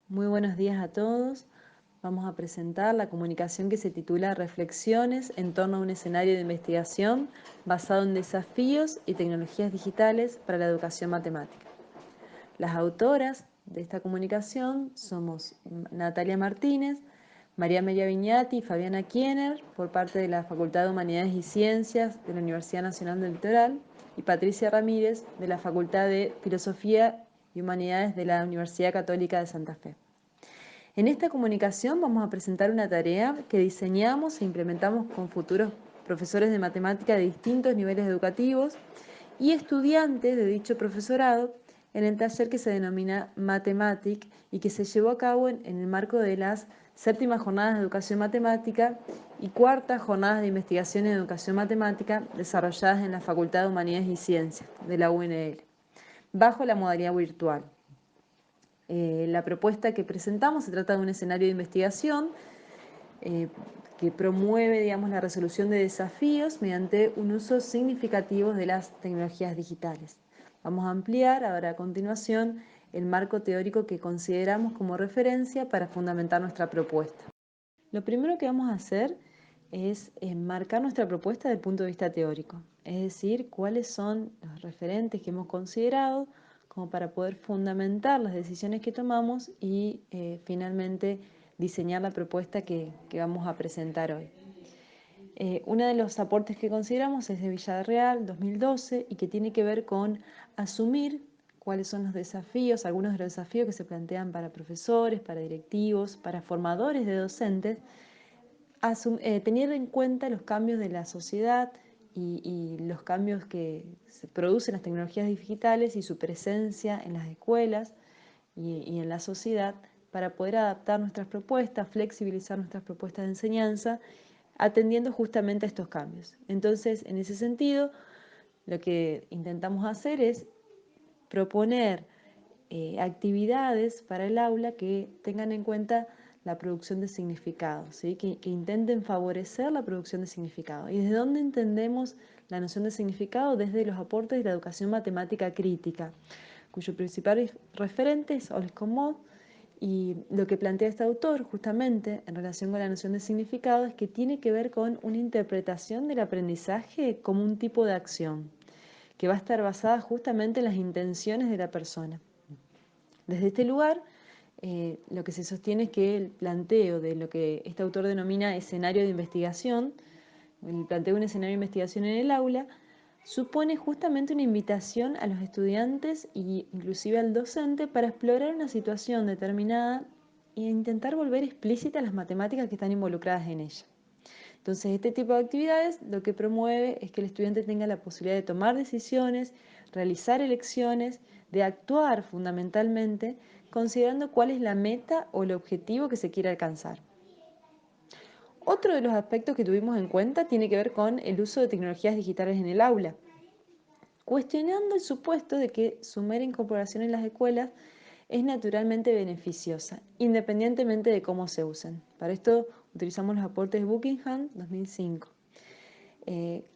Muy buenos días a todos. Vamos a presentar la comunicación que se titula Reflexiones en torno a un escenario de investigación basado en desafíos y tecnologías digitales para la educación matemática. Las autoras de esta comunicación somos Natalia Martínez, María Amelia Viñati y Fabiana Kiener por parte de la Facultad de Humanidades y Ciencias de la Universidad Nacional del Litoral y Patricia Ramírez de la Facultad de Filosofía y Humanidades de la Universidad Católica de Santa Fe. En esta comunicación vamos a presentar una tarea que diseñamos e implementamos con futuros profesores de matemática de distintos niveles educativos y estudiantes de dicho profesorado en el taller que se denomina Matematic y que se llevó a cabo en el marco de las séptimas jornadas de educación matemática y cuartas jornadas de investigación en educación matemática desarrolladas en la Facultad de Humanidades y Ciencias de la UNL, bajo la modalidad virtual. La propuesta que presentamos se trata de un escenario de investigación que promueve, digamos, la resolución de desafíos mediante un uso significativo de las tecnologías digitales. Vamos a ampliar ahora a continuación el marco teórico que consideramos como referencia para fundamentar nuestra propuesta. Lo primero que vamos a hacer es enmarcar nuestra propuesta desde el punto de vista teórico, es decir, cuáles son los referentes que hemos considerado como para poder fundamentar las decisiones que tomamos y finalmente diseñar la propuesta que vamos a presentar hoy. Uno de los aportes que consideramos es de Villarreal 2012 y que tiene que ver con asumir cuáles son los desafíos, algunos de los desafíos que se plantean para profesores, para directivos, para formadores de docentes, tener en cuenta los cambios de la sociedad y los cambios que se producen en las tecnologías digitales y su presencia en las escuelas y en la sociedad para poder adaptar nuestras propuestas, flexibilizar nuestras propuestas de enseñanza, atendiendo justamente a estos cambios. Entonces, en ese sentido, lo que intentamos hacer es proponer actividades para el aula que tengan en cuenta la producción de significado, ¿sí? que intenten favorecer la producción de significado. ¿Y desde dónde entendemos la noción de significado? Desde los aportes de la educación matemática crítica, cuyo principal referente es Holcomb Mod, y lo que plantea este autor justamente en relación con la noción de significado es que tiene que ver con una interpretación del aprendizaje como un tipo de acción, que va a estar basada justamente en las intenciones de la persona. Desde este lugar, lo que se sostiene es que el planteo de lo que este autor denomina escenario de investigación, el planteo de un escenario de investigación en el aula, supone justamente una invitación a los estudiantes e inclusive al docente para explorar una situación determinada e intentar volver explícitas las matemáticas que están involucradas en ella. Entonces, este tipo de actividades lo que promueve es que el estudiante tenga la posibilidad de tomar decisiones, realizar elecciones, de actuar fundamentalmente, considerando cuál es la meta o el objetivo que se quiere alcanzar. Otro de los aspectos que tuvimos en cuenta tiene que ver con el uso de tecnologías digitales en el aula, cuestionando el supuesto de que su mera incorporación en las escuelas es naturalmente beneficiosa, independientemente de cómo se usen. Para esto utilizamos los aportes de Buckingham 2005.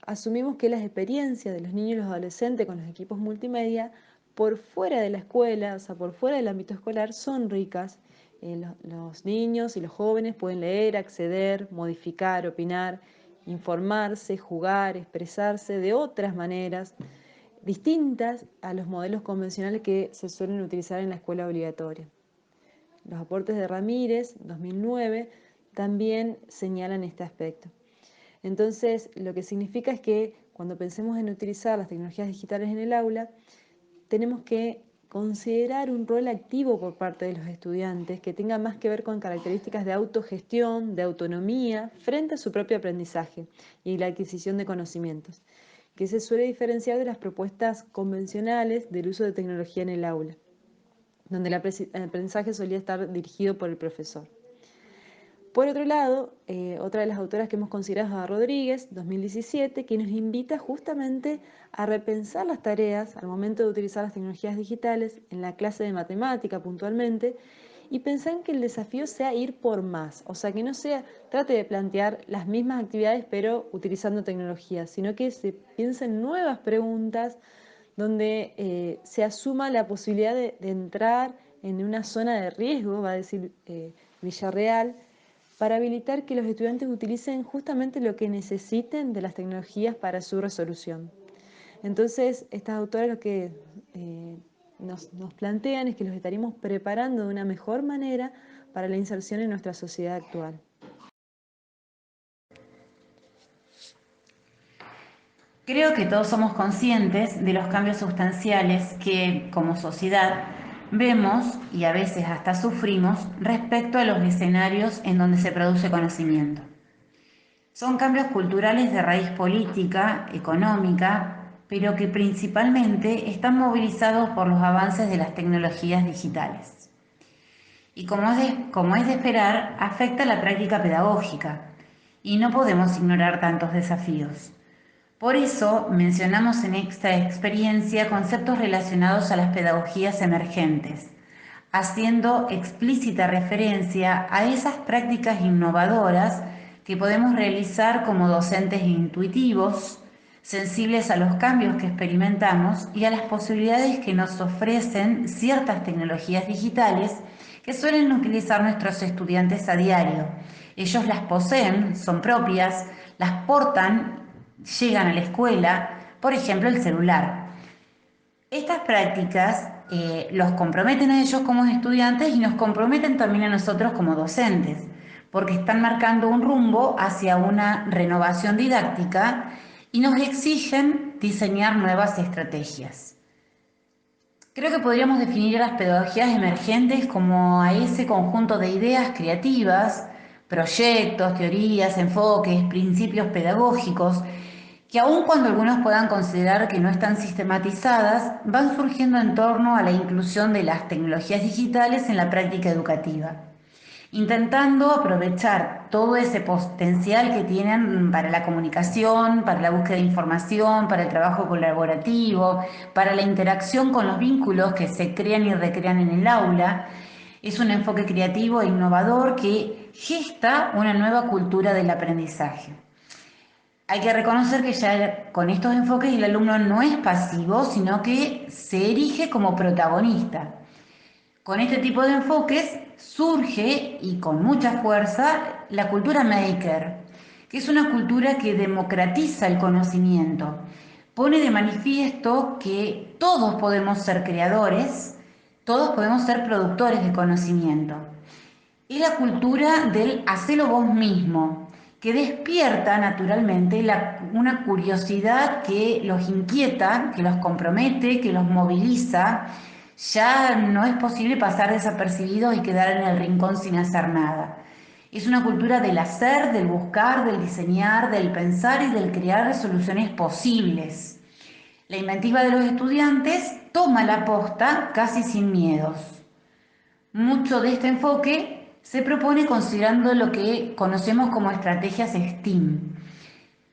Asumimos que las experiencias de los niños y los adolescentes con los equipos multimedia por fuera de la escuela, o sea, por fuera del ámbito escolar, son ricas. Los niños y los jóvenes pueden leer, acceder, modificar, opinar, informarse, jugar, expresarse de otras maneras distintas a los modelos convencionales que se suelen utilizar en la escuela obligatoria. Los aportes de Ramírez, 2009, también señalan este aspecto. Entonces, lo que significa es que cuando pensemos en utilizar las tecnologías digitales en el aula, tenemos que considerar un rol activo por parte de los estudiantes que tenga más que ver con características de autogestión, de autonomía, frente a su propio aprendizaje y la adquisición de conocimientos, que se suele diferenciar de las propuestas convencionales del uso de tecnología en el aula, donde el aprendizaje solía estar dirigido por el profesor. Por otro lado, otra de las autoras que hemos considerado es a Rodríguez, 2017, que nos invita justamente a repensar las tareas al momento de utilizar las tecnologías digitales en la clase de matemática puntualmente y pensar en que el desafío sea ir por más, o sea, que no trate de plantear las mismas actividades pero utilizando tecnología, sino que se piensen nuevas preguntas donde se asuma la posibilidad de entrar en una zona de riesgo, va a decir Villarreal, para habilitar que los estudiantes utilicen justamente lo que necesiten de las tecnologías para su resolución. Entonces, estas autoras lo que nos plantean es que los estaríamos preparando de una mejor manera para la inserción en nuestra sociedad actual. Creo que todos somos conscientes de los cambios sustanciales que, como sociedad, vemos y a veces hasta sufrimos respecto a los escenarios en donde se produce conocimiento. Son cambios culturales de raíz política, económica, pero que principalmente están movilizados por los avances de las tecnologías digitales. Y como es de esperar, afecta la práctica pedagógica, y no podemos ignorar tantos desafíos. Por eso mencionamos en esta experiencia conceptos relacionados a las pedagogías emergentes, haciendo explícita referencia a esas prácticas innovadoras que podemos realizar como docentes intuitivos, sensibles a los cambios que experimentamos y a las posibilidades que nos ofrecen ciertas tecnologías digitales que suelen utilizar nuestros estudiantes a diario. Ellos las poseen, son propias, las portan, llegan a la escuela, por ejemplo el celular. Estas prácticas los comprometen a ellos como estudiantes y nos comprometen también a nosotros como docentes, porque están marcando un rumbo hacia una renovación didáctica y nos exigen diseñar nuevas estrategias. Creo que podríamos definir a las pedagogías emergentes como a ese conjunto de ideas creativas, proyectos, teorías, enfoques, principios pedagógicos que aun cuando algunos puedan considerar que no están sistematizadas, van surgiendo en torno a la inclusión de las tecnologías digitales en la práctica educativa, intentando aprovechar todo ese potencial que tienen para la comunicación, para la búsqueda de información, para el trabajo colaborativo, para la interacción con los vínculos que se crean y recrean en el aula. Es un enfoque creativo e innovador que gesta una nueva cultura del aprendizaje. Hay que reconocer que ya con estos enfoques el alumno no es pasivo, sino que se erige como protagonista. Con este tipo de enfoques surge, y con mucha fuerza, la cultura maker, que es una cultura que democratiza el conocimiento. Pone de manifiesto que todos podemos ser creadores, todos podemos ser productores de conocimiento. Es la cultura del hacelo vos mismo, que despierta naturalmente una curiosidad que los inquieta, que los compromete, que los moviliza. Ya no es posible pasar desapercibidos y quedar en el rincón sin hacer nada. Es una cultura del hacer, del buscar, del diseñar, del pensar y del crear soluciones posibles. La inventiva de los estudiantes toma la posta casi sin miedos. Mucho de este enfoque se propone considerando lo que conocemos como estrategias STEAM,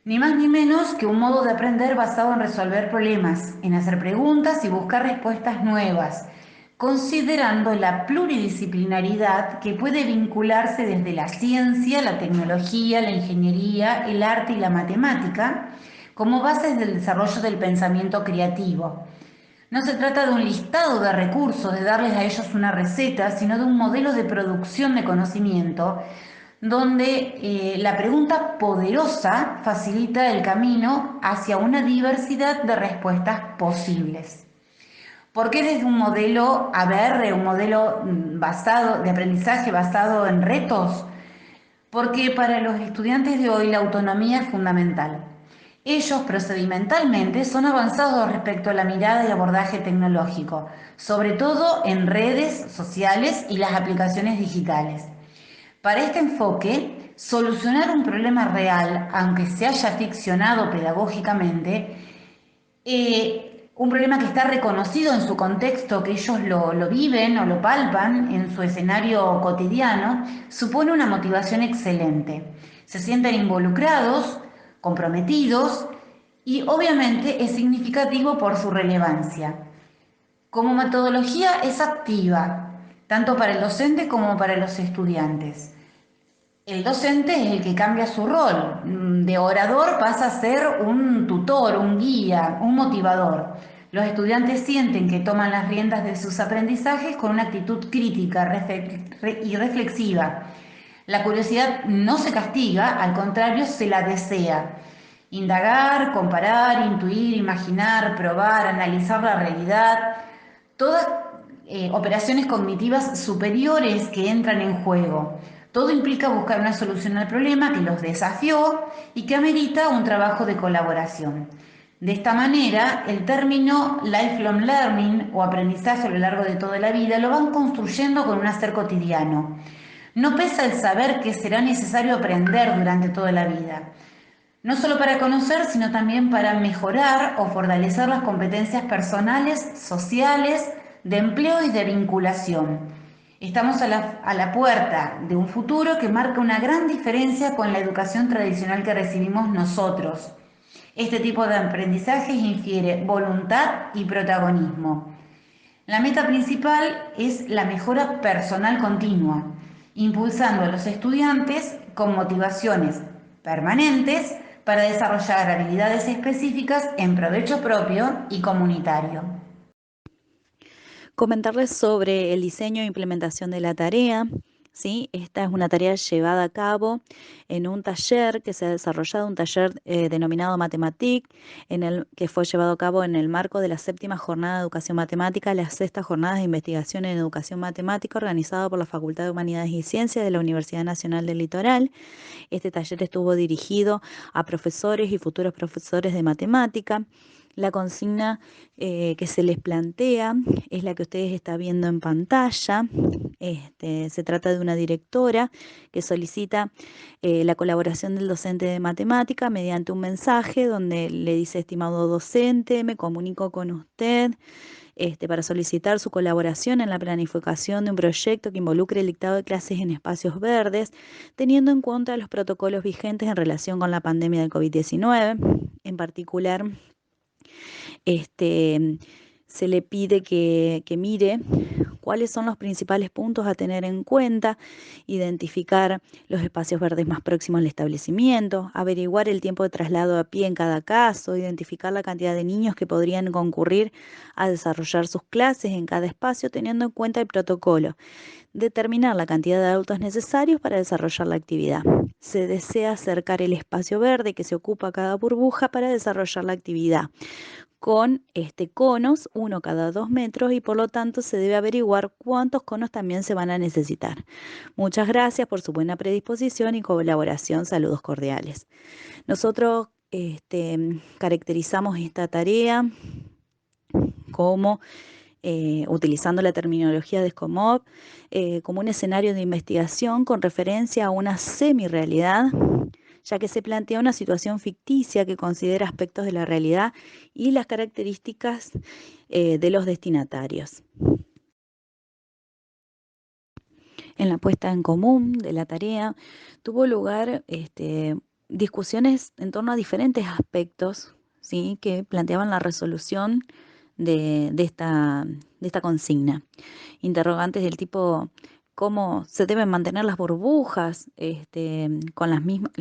ni más ni menos que un modo de aprender basado en resolver problemas, en hacer preguntas y buscar respuestas nuevas, considerando la pluridisciplinaridad que puede vincularse desde la ciencia, la tecnología, la ingeniería, el arte y la matemática como bases del desarrollo del pensamiento creativo. No se trata de un listado de recursos, de darles a ellos una receta, sino de un modelo de producción de conocimiento donde la pregunta poderosa facilita el camino hacia una diversidad de respuestas posibles. ¿Por qué desde un modelo ABR, un modelo basado de aprendizaje basado en retos? Porque para los estudiantes de hoy la autonomía es fundamental. Ellos procedimentalmente son avanzados respecto a la mirada y abordaje tecnológico, sobre todo en redes sociales y las aplicaciones digitales. Para este enfoque, solucionar un problema real, aunque se haya ficcionado pedagógicamente, un problema que está reconocido en su contexto, que ellos lo viven o lo palpan en su escenario cotidiano, supone una motivación excelente. Se sienten involucrados, comprometidos y obviamente es significativo por su relevancia. Como metodología es activa, tanto para el docente como para los estudiantes. El docente es el que cambia su rol. De orador pasa a ser un tutor, un guía, un motivador. Los estudiantes sienten que toman las riendas de sus aprendizajes con una actitud crítica y reflexiva. La curiosidad no se castiga, al contrario, se la desea. Indagar, comparar, intuir, imaginar, probar, analizar la realidad, todas operaciones cognitivas superiores que entran en juego. Todo implica buscar una solución al problema que los desafió y que amerita un trabajo de colaboración. De esta manera, el término lifelong learning o aprendizaje a lo largo de toda la vida lo van construyendo con un hacer cotidiano. No pesa el saber que será necesario aprender durante toda la vida, no solo para conocer, sino también para mejorar o fortalecer las competencias personales, sociales, de empleo y de vinculación. Estamos a la puerta de un futuro que marca una gran diferencia con la educación tradicional que recibimos nosotros. Este tipo de aprendizaje infiere voluntad y protagonismo. La meta principal es la mejora personal continua, impulsando a los estudiantes con motivaciones permanentes para desarrollar habilidades específicas en provecho propio y comunitario. Comentarles sobre el diseño e implementación de la tarea. ¿Sí? Esta es una tarea llevada a cabo en un taller que se ha desarrollado, un taller denominado Matematic, que fue llevado a cabo en el marco de la 7ª Jornada de Educación Matemática, las 6ª Jornadas de Investigación en Educación Matemática, organizado por la Facultad de Humanidades y Ciencias de la Universidad Nacional del Litoral. Este taller estuvo dirigido a profesores y futuros profesores de matemática. La consigna que se les plantea es la que ustedes están viendo en pantalla. Se trata de una directora que solicita la colaboración del docente de matemática mediante un mensaje donde le dice: estimado docente, me comunico con usted para solicitar su colaboración en la planificación de un proyecto que involucre el dictado de clases en espacios verdes, teniendo en cuenta los protocolos vigentes en relación con la pandemia del COVID-19. En particular, se le pide que mire cuáles son los principales puntos a tener en cuenta, identificar los espacios verdes más próximos al establecimiento, averiguar el tiempo de traslado a pie en cada caso, identificar la cantidad de niños que podrían concurrir a desarrollar sus clases en cada espacio teniendo en cuenta el protocolo, determinar la cantidad de adultos necesarios para desarrollar la actividad. Se desea acercar el espacio verde que se ocupa cada burbuja para desarrollar la actividad, con conos, uno cada 2 metros, y por lo tanto se debe averiguar cuántos conos también se van a necesitar. Muchas gracias por su buena predisposición y colaboración. Saludos cordiales. Nosotros caracterizamos esta tarea como utilizando la terminología de SCOMOP, como un escenario de investigación con referencia a una semi-realidad, ya que se plantea una situación ficticia que considera aspectos de la realidad y las características de los destinatarios. En la puesta en común de la tarea tuvo lugar discusiones en torno a diferentes aspectos, ¿sí?, que planteaban la resolución de esta consigna. Interrogantes del tipo: ¿cómo se deben mantener las burbujas con las mismas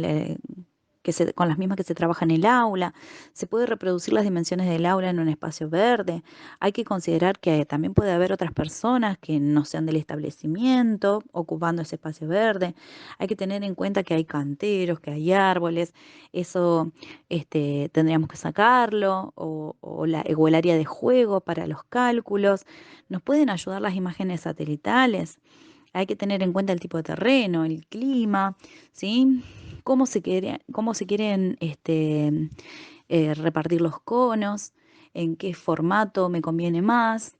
que se trabaja en el aula? ¿Se puede reproducir las dimensiones del aula en un espacio verde? Hay que considerar que también puede haber otras personas que no sean del establecimiento ocupando ese espacio verde. Hay que tener en cuenta que hay canteros, que hay árboles. Eso tendríamos que sacarlo, o el área de juego para los cálculos. ¿Nos pueden ayudar las imágenes satelitales? Hay que tener en cuenta el tipo de terreno, el clima, ¿sí? Cómo se quieren repartir los conos, en qué formato me conviene más.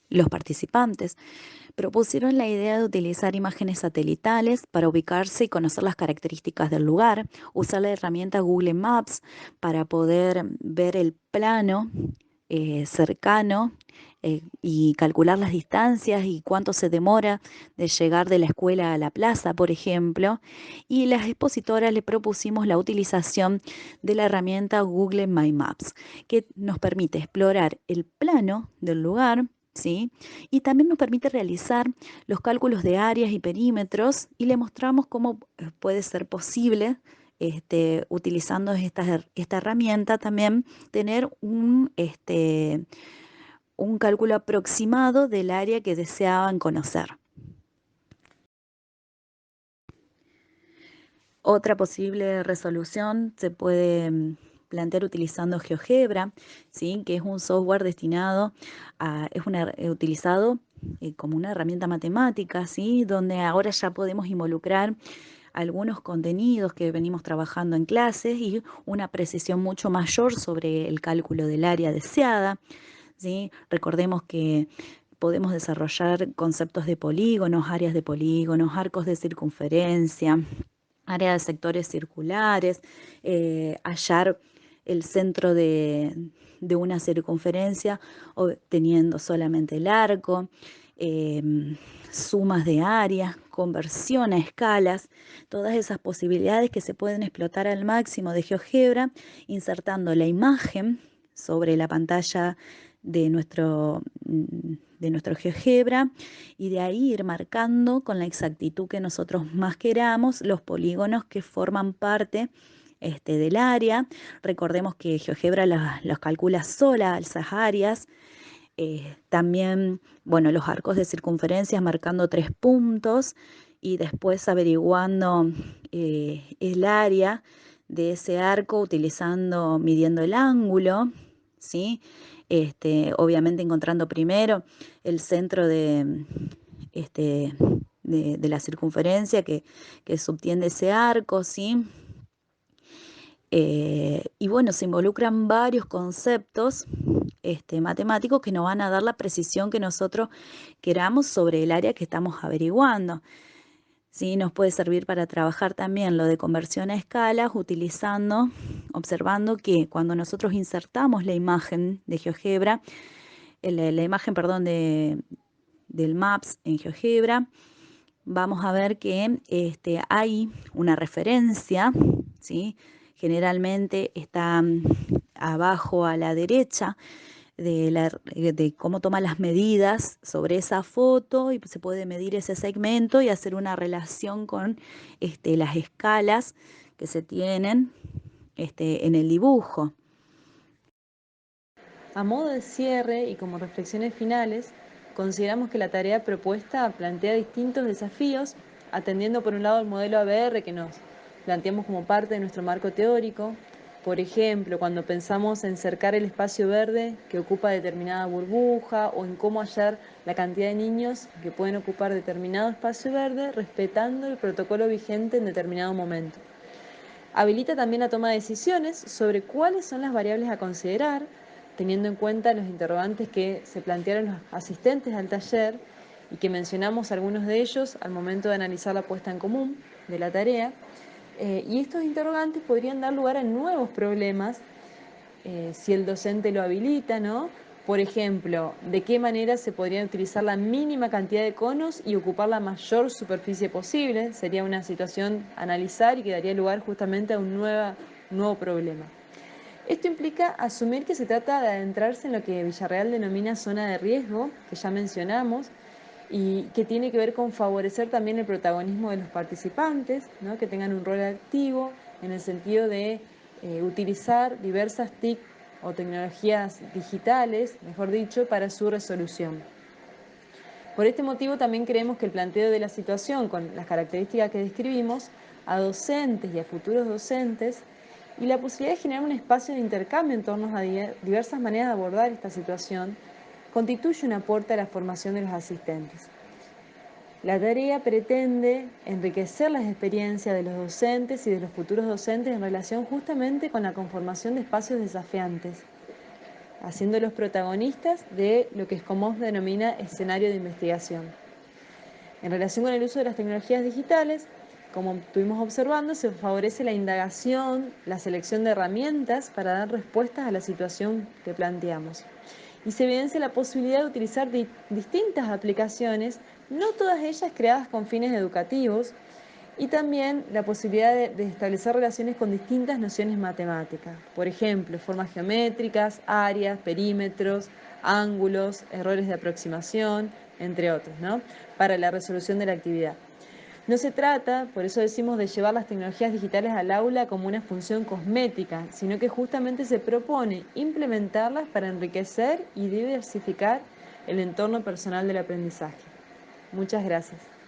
Los participantes propusieron la idea de utilizar imágenes satelitales para ubicarse y conocer las características del lugar, usar la herramienta Google Maps para poder ver el plano cercano y calcular las distancias y cuánto se demora de llegar de la escuela a la plaza, por ejemplo. Y las expositoras le propusimos la utilización de la herramienta Google My Maps, que nos permite explorar el plano del lugar, ¿sí?, y también nos permite realizar los cálculos de áreas y perímetros, y le mostramos cómo puede ser posible utilizando esta herramienta también, tener un cálculo aproximado del área que deseaban conocer. Otra posible resolución se puede plantear utilizando GeoGebra, ¿sí? Que es un software destinado utilizado como una herramienta matemática, ¿sí? Donde ahora ya podemos involucrar algunos contenidos que venimos trabajando en clases y una precisión mucho mayor sobre el cálculo del área deseada, ¿sí? Recordemos que podemos desarrollar conceptos de polígonos, áreas de polígonos, arcos de circunferencia, área de sectores circulares, hallar el centro de una circunferencia teniendo solamente el arco, sumas de áreas, conversión a escalas, todas esas posibilidades que se pueden explotar al máximo de GeoGebra, insertando la imagen sobre la pantalla de nuestro GeoGebra y de ahí ir marcando con la exactitud que nosotros más queramos los polígonos que forman parte del área. Recordemos que GeoGebra los calcula sola esas áreas. También, bueno, los arcos de circunferencias marcando 3 puntos y después averiguando el área de ese arco midiendo el ángulo, ¿sí? Obviamente encontrando primero el centro de la circunferencia que subtiende ese arco, ¿sí? Y bueno, se involucran varios conceptos matemáticos que nos van a dar la precisión que nosotros queramos sobre el área que estamos averiguando. ¿Sí? Nos puede servir para trabajar también lo de conversión a escalas, observando que cuando nosotros insertamos la imagen de GeoGebra, la imagen, perdón, del Maps en GeoGebra, vamos a ver que hay una referencia, ¿sí? Generalmente está abajo a la derecha de cómo toma las medidas sobre esa foto y se puede medir ese segmento y hacer una relación con las escalas que se tienen en el dibujo. A modo de cierre y como reflexiones finales, consideramos que la tarea propuesta plantea distintos desafíos, atendiendo por un lado el modelo ABR que nos planteamos como parte de nuestro marco teórico. Por ejemplo, cuando pensamos en cercar el espacio verde que ocupa determinada burbuja o en cómo hallar la cantidad de niños que pueden ocupar determinado espacio verde respetando el protocolo vigente en determinado momento. Habilita también la toma de decisiones sobre cuáles son las variables a considerar, teniendo en cuenta los interrogantes que se plantearon los asistentes al taller y que mencionamos algunos de ellos al momento de analizar la puesta en común de la tarea. Y estos interrogantes podrían dar lugar a nuevos problemas si el docente lo habilita, ¿no? Por ejemplo, ¿de qué manera se podría utilizar la mínima cantidad de conos y ocupar la mayor superficie posible? Sería una situación a analizar y que daría lugar justamente a un nuevo problema. Esto implica asumir que se trata de adentrarse en lo que Villarreal denomina zona de riesgo, que ya mencionamos, y que tiene que ver con favorecer también el protagonismo de los participantes, ¿no? Que tengan un rol activo en el sentido de utilizar diversas TIC o tecnologías digitales, mejor dicho, para su resolución. Por este motivo también creemos que el planteo de la situación con las características que describimos a docentes y a futuros docentes y la posibilidad de generar un espacio de intercambio en torno a diversas maneras de abordar esta situación constituye un aporte a la formación de los asistentes. La tarea pretende enriquecer las experiencias de los docentes y de los futuros docentes en relación justamente con la conformación de espacios desafiantes, haciéndolos protagonistas de lo que SCOMOS denomina escenario de investigación. En relación con el uso de las tecnologías digitales, como estuvimos observando, se favorece la indagación, la selección de herramientas para dar respuestas a la situación que planteamos. Y se evidencia la posibilidad de utilizar distintas aplicaciones, no todas ellas creadas con fines educativos, y también la posibilidad de establecer relaciones con distintas nociones matemáticas. Por ejemplo, formas geométricas, áreas, perímetros, ángulos, errores de aproximación, entre otros, ¿no? Para la resolución de la actividad. No se trata, por eso decimos, de llevar las tecnologías digitales al aula como una función cosmética, sino que justamente se propone implementarlas para enriquecer y diversificar el entorno personal del aprendizaje. Muchas gracias.